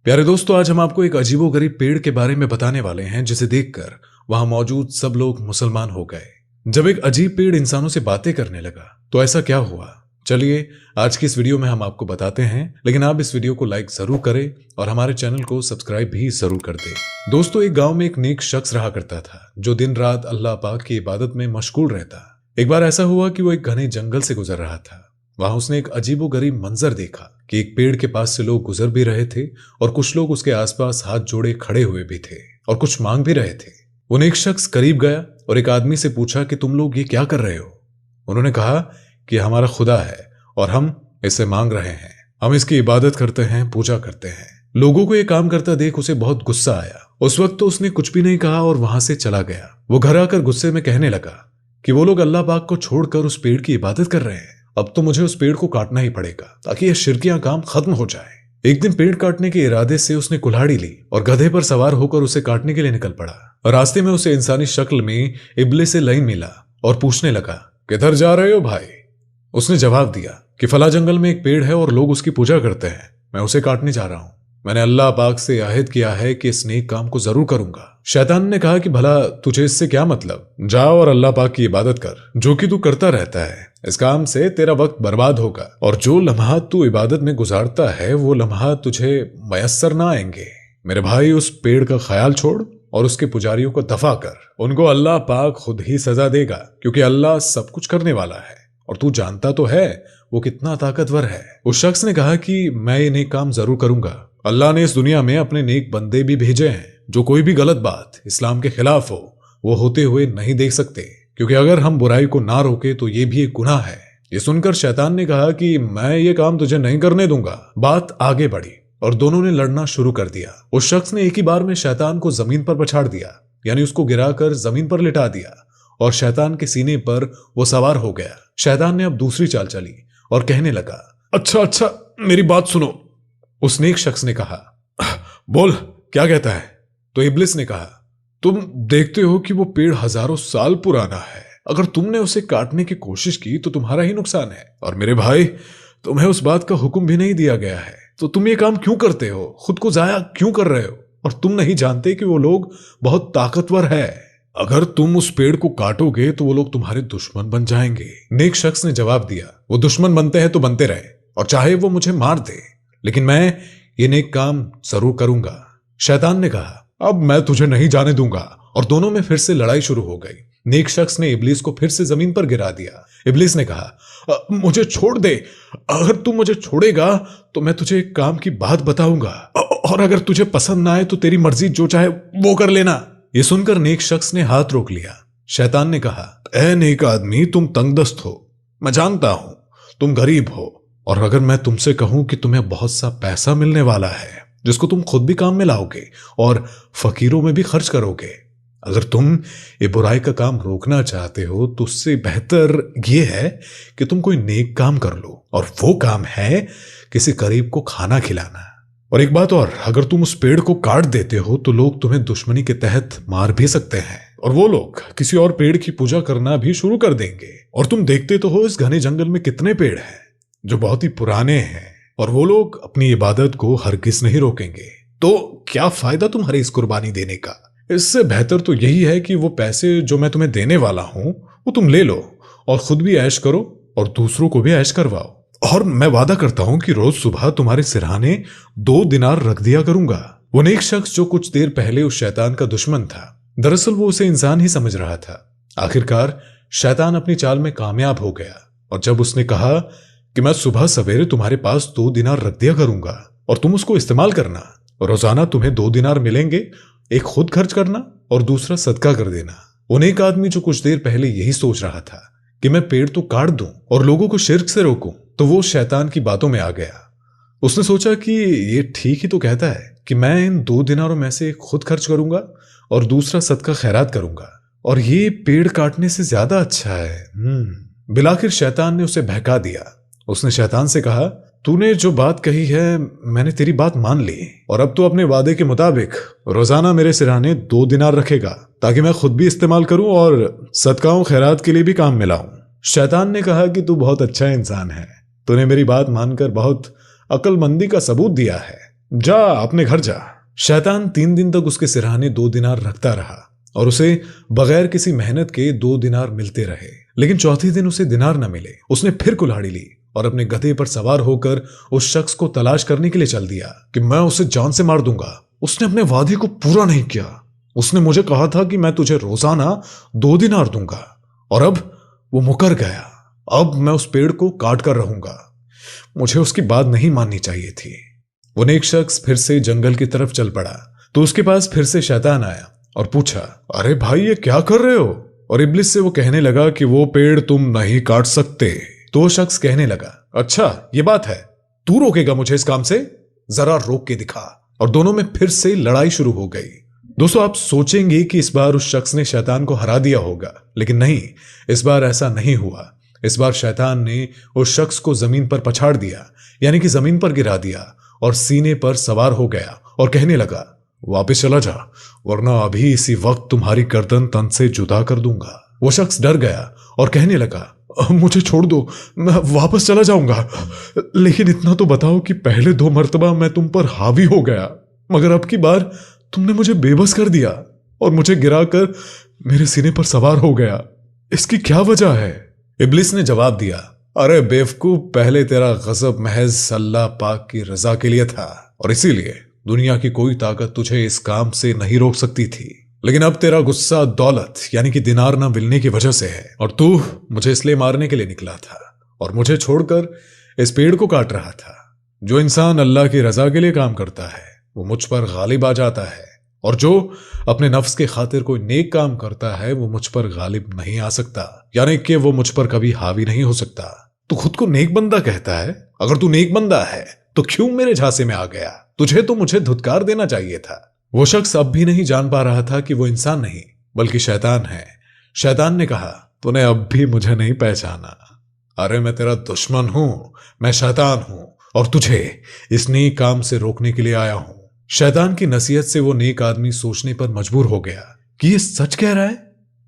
प्यारे दोस्तों, आज हम आपको एक अजीबोगरीब पेड़ के बारे में बताने वाले हैं जिसे देखकर वहां मौजूद सब लोग मुसलमान हो गए। जब एक अजीब पेड़ इंसानों से बातें करने लगा तो ऐसा क्या हुआ, चलिए आज की इस वीडियो में हम आपको बताते हैं। लेकिन आप इस वीडियो को लाइक जरूर करें और हमारे चैनल को सब्सक्राइब भी जरूर कर दें। दोस्तों, एक गांव में एक नेक शख्स रहा करता था जो दिन रात अल्लाह पाक की इबादत में मशगूल रहता। एक बार ऐसा हुआ कि वो एक घने जंगल से गुजर रहा था। वहां उसने एक अजीबोगरीब मंजर देखा कि एक पेड़ के पास से लोग गुजर भी रहे थे और कुछ लोग उसके आसपास हाथ जोड़े खड़े हुए भी थे और कुछ मांग भी रहे थे। वो नेक शख्स करीब गया और एक आदमी से पूछा कि तुम लोग ये क्या कर रहे हो। उन्होंने कहा कि हमारा खुदा है और हम इससे मांग रहे हैं, हम इसकी इबादत करते हैं, पूजा करते हैं। लोगों को ये काम करता देख उसे बहुत गुस्सा आया। उस वक्त तो उसने कुछ भी नहीं कहा और वहां से चला गया। वो घर आकर गुस्से में कहने लगा कि वो लोग अल्लाह पाक को छोड़कर उस पेड़ की इबादत कर रहे हैं। अब तो मुझे उस पेड़ को काटना ही पड़ेगा ताकि यह शिरकियां काम खत्म हो जाए। एक दिन पेड़ काटने के इरादे से उसने कुल्हाड़ी ली और गधे पर सवार होकर उसे काटने के लिए निकल पड़ा। रास्ते में उसे इंसानी शक्ल में इब्लिस से लाइन मिला और पूछने लगा, किधर जा रहे हो भाई? उसने जवाब दिया कि फला जंगल में एक पेड़ है और लोग उसकी पूजा करते हैं, मैं उसे काटने जा रहा हूं। मैंने अल्लाह पाक से आहिद किया है कि इस नेक काम को जरूर करूंगा। शैतान ने कहा कि भला तुझे इससे क्या मतलब, जाओ और अल्लाह पाक की इबादत कर, जो कि तू करता रहता है। इस काम से तेरा वक्त बर्बाद होगा और जो लम्हात तू इबादत में गुजारता है वो लम्हात तुझे मयस्सर ना आएंगे। मेरे भाई, उस पेड़ का ख्याल छोड़ और उसके पुजारियों को दफा कर। उनको अल्लाह पाक खुद ही सजा देगा, क्योंकि अल्लाह सब कुछ करने वाला है और तू जानता तो है वो कितना ताकतवर है। उस शख्स ने कहा कि मैं ये नेक काम जरूर करूंगा। अल्लाह ने इस दुनिया में अपने नेक बंदे भी भेजे हैं जो कोई भी गलत बात इस्लाम के खिलाफ हो वो होते हुए नहीं देख सकते, क्योंकि अगर हम बुराई को ना रोके तो ये भी एक गुनाह है। ये सुनकर शैतान ने कहा कि मैं ये काम तुझे नहीं करने दूंगा। बात आगे बढ़ी और दोनों ने लड़ना शुरू कर दिया। उस शख्स ने एक ही बार में शैतान को जमीन पर पछाड़ दिया, यानी उसको गिराकर जमीन पर लिटा दिया और शैतान के सीने पर वो सवार हो गया। शैतान ने अब दूसरी चाल चली और कहने लगा, अच्छा मेरी बात सुनो। उस नेक शख्स ने कहा, बोल क्या कहता है? तो इब्लिस ने कहा, तुम देखते हो कि वो पेड़ हजारों साल पुराना है, अगर तुमने उसे काटने की कोशिश की तो तुम्हारा ही नुकसान है। और मेरे भाई, तुम्हें उस बात का हुक्म भी नहीं दिया गया है, तो तुम ये काम क्यों करते हो? खुद को जाया क्यों कर रहे हो? और तुम नहीं जानते कि वो लोग बहुत ताकतवर है। अगर तुम उस पेड़ को काटोगे तो वो लोग तुम्हारे दुश्मन बन जाएंगे। नेक शख्स ने जवाब दिया, वो दुश्मन बनते हैं तो बनते रहे और चाहे वो मुझे मार दे, लेकिन मैं ये नेक काम जरूर करूंगा। शैतान ने कहा, अब मैं तुझे नहीं जाने दूंगा, और दोनों में फिर से लड़ाई शुरू हो गई। नेक शख्स ने इब्लिस को फिर से जमीन पर गिरा दिया। इब्लिस ने कहा, मुझे छोड़ दे, अगर तू मुझे छोड़ेगा तो मैं तुझे एक काम की बात बताऊंगा, और अगर तुझे पसंद ना आए तो तेरी मर्जी, जो चाहे वो कर लेना। ये सुनकर नेक शख्स ने हाथ रोक लिया। शैतान ने कहा, ऐ नेक आदमी, तुम तंगदस्त हो, मैं जानता हूं तुम गरीब हो, और अगर मैं तुमसे कहूं कि तुम्हें बहुत सा पैसा मिलने वाला है जिसको तुम खुद भी काम में लाओगे और फकीरों में भी खर्च करोगे, अगर तुम ये बुराई का काम रोकना चाहते हो तो उससे बेहतर ये है कि तुम कोई नेक काम कर लो, और वो काम है किसी गरीब को खाना खिलाना। और एक बात और, अगर तुम उस पेड़ को काट देते हो तो लोग तुम्हें दुश्मनी के तहत मार भी सकते हैं, और वो लोग किसी और पेड़ की पूजा करना भी शुरू कर देंगे। और तुम देखते तो हो इस घने जंगल में कितने पेड़ हैं जो बहुत ही पुराने हैं, और वो लोग अपनी इबादत को हरगिज नहीं रोकेंगे। तो क्या फायदा तुम्हारी इस कुर्बानी देने का? इससे बेहतर तो यही है कि वो पैसे जो मैं तुम्हें देने वाला हूं वो तुम ले लो और खुद भी ऐश करो और दूसरों को भी ऐश करवाओ, और मैं वादा करता हूं कि रोज सुबह तुम्हारे सिरहाने 2 दिनार रख दिया करूंगा। वो नेक शख्स जो कुछ देर पहले उस शैतान का दुश्मन था, दरअसल वो उसे इंसान ही समझ रहा था। आखिरकार शैतान अपनी चाल में कामयाब हो गया, और जब उसने कहा कि मैं सुबह सवेरे तुम्हारे पास 2 दिनार रख दिया करूंगा और तुम उसको इस्तेमाल करना, रोजाना तुम्हें 2 दिनार मिलेंगे, एक खुद खर्च करना और दूसरा सदका कर देना। उन एक आदमी जो कुछ देर पहले यही सोच रहा था कि मैं पेड़ तो काट दूं और लोगों को शिर्क से रोकूं, तो वो शैतान की बातों में आ गया। उसने सोचा कि ये ठीक ही तो कहता है कि मैं इन 2 दिनारों में से एक खुद खर्च करूंगा और दूसरा सदका खैरात करूंगा, और ये पेड़ काटने से ज्यादा अच्छा है। बिलाखिर शैतान ने उसे बहका दिया। उसने शैतान से कहा, तूने जो बात कही है मैंने तेरी बात मान ली, और अब तो अपने वादे के मुताबिक रोजाना मेरे सिरहाने 2 दिनार रखेगा ताकि मैं खुद भी इस्तेमाल करूं और सदकाओं खैरात के लिए भी काम में लाऊं। शैतान ने कहा कि तू बहुत अच्छा इंसान है, तूने मेरी बात मानकर बहुत अक्लमंदी का सबूत दिया है, जा अपने घर जा। शैतान 3 दिन तक उसके सिरहाने 2 दिनार रखता रहा और उसे बगैर किसी मेहनत के 2 दिनार मिलते रहे। लेकिन चौथे दिन उसे दिनार न मिले। उसने फिर कुल्हाड़ी ली और अपने गधे पर सवार होकर उस शख्स को तलाश करने के लिए चल दिया कि मैं उसे जान से मार दूंगा। उसने अपने वादे को पूरा नहीं किया। उसने मुझे कहा था कि मैं तुझे रोजाना 2 दिनार दूंगा और अब वो मुकर गया। अब मैं उस पेड़ को काट कर रहूंगा। मुझे उसकी बात नहीं माननी चाहिए थी। वो नेक शख्स फिर से जंगल की तरफ चल पड़ा तो उसके पास फिर से शैतान आया और पूछा, अरे भाई ये क्या कर रहे हो? और इब्लिस से वो कहने लगा कि वो पेड़ तुम नहीं काट सकते। तो शख्स कहने लगा, अच्छा ये बात है, तू रोकेगा मुझे इस काम से? जरा रोक के दिखा। और दोनों में फिर से लड़ाई शुरू हो गई। दोस्तों, आप सोचेंगे कि इस बार उस शख्स ने शैतान को हरा दिया होगा, लेकिन नहीं, इस बार ऐसा नहीं हुआ। इस बार शैतान ने उस शख्स को जमीन पर पछाड़ दिया, यानी कि जमीन पर गिरा दिया और सीने पर सवार हो गया और कहने लगा, वापस चला जा, वरना अभी इसी वक्त तुम्हारी गर्दन तन से जुदा कर दूंगा। वो शख्स डर गया और कहने लगा, मुझे छोड़ दो, मैं वापस चला जाऊंगा, लेकिन इतना तो बताओ कि पहले 2 मर्तबा मैं तुम पर हावी हो गया, मगर अब की बार तुमने मुझे बेबस कर दिया और मुझे गिराकर मेरे सीने पर सवार हो गया। इसकी क्या वजह है? इब्लिस ने जवाब दिया, अरे बेवकूफ, पहले तेरा गजब महज अल्लाह पाक की रजा के लिए था और इसीलिए दुनिया की कोई ताकत तुझे इस काम से नहीं रोक सकती थी। लेकिन अब तेरा गुस्सा दौलत यानी कि दिनार ना मिलने की वजह से है और तू मुझे इसलिए मारने के लिए निकला था और मुझे छोड़कर इस पेड़ को काट रहा था। जो इंसान अल्लाह की रजा के लिए काम करता है वो मुझ पर गालिब आ जाता है और जो अपने नफ्स के खातिर कोई नेक काम करता है वो मुझ पर गालिब नहीं आ सकता, यानी कि वो मुझ पर कभी हावी नहीं हो सकता। तू खुद को नेक बंदा कहता है। अगर तू नेक बंदा है तो क्यों मेरे झांसे में आ गया? तुझे तो मुझे धुतकार देना चाहिए था। वो शख्स अब भी नहीं जान पा रहा था कि वो इंसान नहीं बल्कि शैतान है। शैतान ने कहा, तूने अब भी मुझे नहीं पहचाना? अरे मैं तेरा दुश्मन हूं, मैं शैतान हूं और तुझे इस नेक काम से रोकने के लिए आया हूं। शैतान की नसीहत से वो नेक आदमी सोचने पर मजबूर हो गया कि ये सच कह रहा है।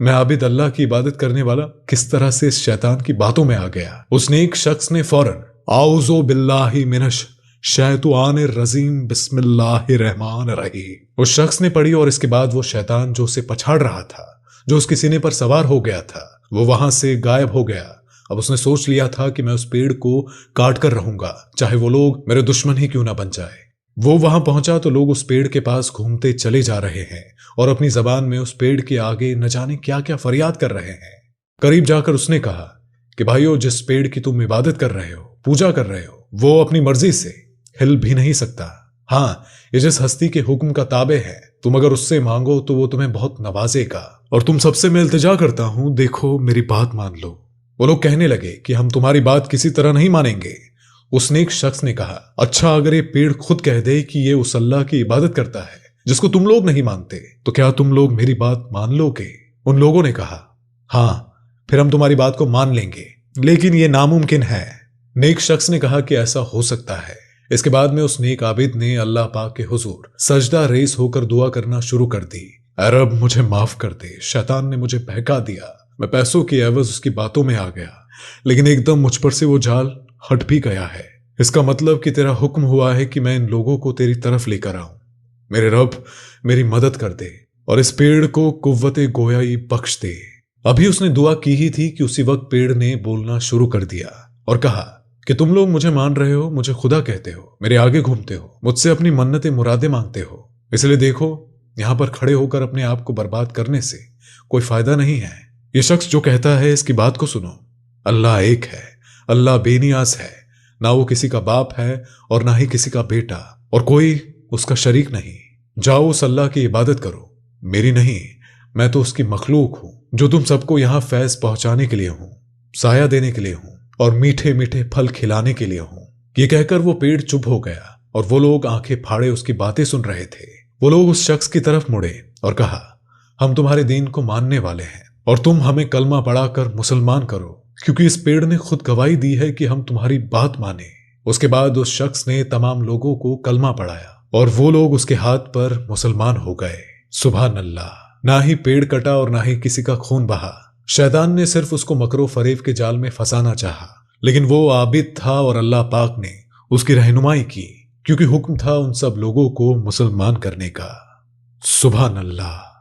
मैं आबिद अल्लाह की इबादत करने वाला किस तरह से इस शैतान की बातों में आ गया। उस नेक शख्स ने फौरन आउज़ु बिल्लाहि मिनश शैतानिर रजीम बिस्मिल्लाहिर रहमानिर रहीम उस शख्स ने पढ़ी और इसके बाद वो शैतान जो उसे पछाड़ रहा था, जो उसके सीने पर सवार हो गया था, वो वहां से गायब हो गया। अब उसने सोच लिया था कि मैं उस पेड़ को काट कर रहूंगा, चाहे वो लोग मेरे दुश्मन ही क्यों ना बन जाए। वो वहां पहुंचा तो लोग उस पेड़ के पास घूमते चले जा रहे हैं और अपनी जबान में उस पेड़ के आगे न जाने क्या क्या फरियाद कर रहे हैं। करीब जाकर उसने कहा कि भाइयों, जिस पेड़ की तुम इबादत कर रहे हो, पूजा कर रहे हो, वो अपनी मर्जी से हिल भी नहीं सकता। हाँ, ये जिस हस्ती के हुक्म का ताबे है, तुम अगर उससे मांगो तो वो तुम्हें बहुत नवाजेगा। और तुम सबसे मैं इल्तिजा करता हूं, देखो मेरी बात मान लो। वो लोग कहने लगे कि हम तुम्हारी बात किसी तरह नहीं मानेंगे। उस नेक शख्स ने कहा, अच्छा अगर ये पेड़ खुद कह दे कि ये उस अल्लाह की इबादत करता है जिसको तुम लोग नहीं मानते, तो क्या तुम लोग मेरी बात मान लोगे? उन लोगों ने कहा, हाँ, फिर हम तुम्हारी बात को मान लेंगे, लेकिन ये नामुमकिन है। नेक शख्स ने कहा कि ऐसा हो सकता है। इसके बाद में उस नेक आबिद ने अल्लाह पाक के हुजूर सजदा रेस होकर दुआ करना शुरू कर दी। ऐ रब, मुझे माफ कर दे, शैतान ने मुझे बहका दिया, मैं पैसों की एवज उसकी बातों में आ गया, लेकिन एकदम मुझ पर से वो जाल हट भी गया है। इसका मतलब कि तेरा हुक्म हुआ है कि मैं इन लोगों को तेरी तरफ लेकर आऊं। मेरे रब, मेरी मदद कर दे और इस पेड़ को कुव्वते गोयाई बख्श दे। अभी उसने दुआ की ही थी कि उसी वक्त पेड़ ने बोलना शुरू कर दिया और कहा कि तुम लोग मुझे मान रहे हो, मुझे खुदा कहते हो, मेरे आगे घूमते हो, मुझसे अपनी मन्नतें मुरादे मांगते हो, इसलिए देखो यहां पर खड़े होकर अपने आप को बर्बाद करने से कोई फायदा नहीं है। ये शख्स जो कहता है इसकी बात को सुनो। अल्लाह एक है, अल्लाह बेनियाज है, ना वो किसी का बाप है और ना ही किसी का बेटा और कोई उसका शरीक नहीं। जाओ उस अल्लाह की इबादत करो, मेरी नहीं, मैं तो उसकी मखलूक हूं जो तुम सबको यहां फैज पहुंचाने के लिए हूं, साया देने के लिए हूं और मीठे मीठे फल खिलाने के लिए हूं। ये कहकर वो पेड़ चुप हो गया और वो लोग आंखें फाड़े उसकी बातें सुन रहे थे। वो लोग उस शख्स की तरफ मुड़े और कहा, हम तुम्हारे दीन को मानने वाले हैं और तुम हमें कलमा पढ़ाकर मुसलमान करो, क्योंकि इस पेड़ ने खुद गवाही दी है कि हम तुम्हारी बात माने। उसके बाद उस शख्स ने तमाम लोगों को कलमा पढ़ाया और वो लोग उसके हाथ पर मुसलमान हो गए। सुभान अल्लाह। ना ही पेड़ कटा और ना ही किसी का खून बहा। शैतान ने सिर्फ उसको मकरो फरेब के जाल में फंसाना चाहा, लेकिन वो आबिद था और अल्लाह पाक ने उसकी रहनुमाई की। क्योंकि हुक्म था उन सब लोगों को मुसलमान करने का। सुभान अल्लाह।